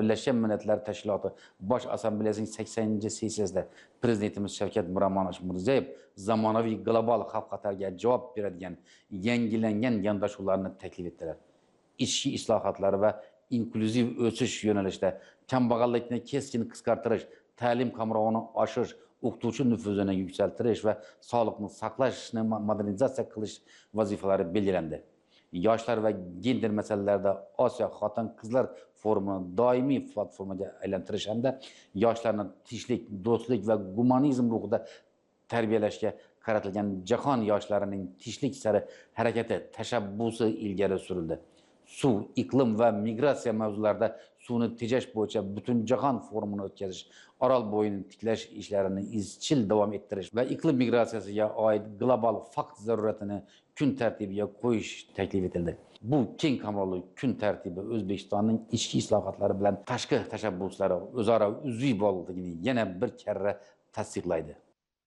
Birleşmiş Milletler Teşkilatı Baş Assambleyasining 80-sessiyasida Prezidentimiz Shavkat Mirziyoyev zamonaviy global xavf-xatarga javob beradigan yangilangan yondashuvlarni taklif etdilar. İchki islohotlar va inklyuziv o'sish yo'nalishida kambag'allikni keskin qisqartirish, ta'lim qamrovini oshirish, o'qituvchi nufuzini yuksaltirish va sog'liqni saqlashni modernizatsiya qilish vazifalari belgilandi. Yoshlar va gender masalalarida Osiyo xotin-qizlar forumini doimiy platformaga aylantirish hamda yoshlarni tinchlik, do'stlik va gumanizm ruhida tarbiyalashga qaratilgan jahon yoshlarining tinchlik sari harakati tashabbusi ilgari surildi. Suv, iqlim va migratsiya mavzularida suvni tejash bo'yicha butun jahon forumini o'tkazish, Orol bo'yini tiklash ishlarini izchil davom ettirish va iqlim migratsiyasiga oid global fakt zaruratini kun tartibiga qo'yish taklif etildi. Bu keng qamrovli kun tartibi O'zbekistonning ichki islohotlari bilan tashqi tashabbuslari o'zaro uzviy bog'liqligini yana bir karra tasdiqlaydi.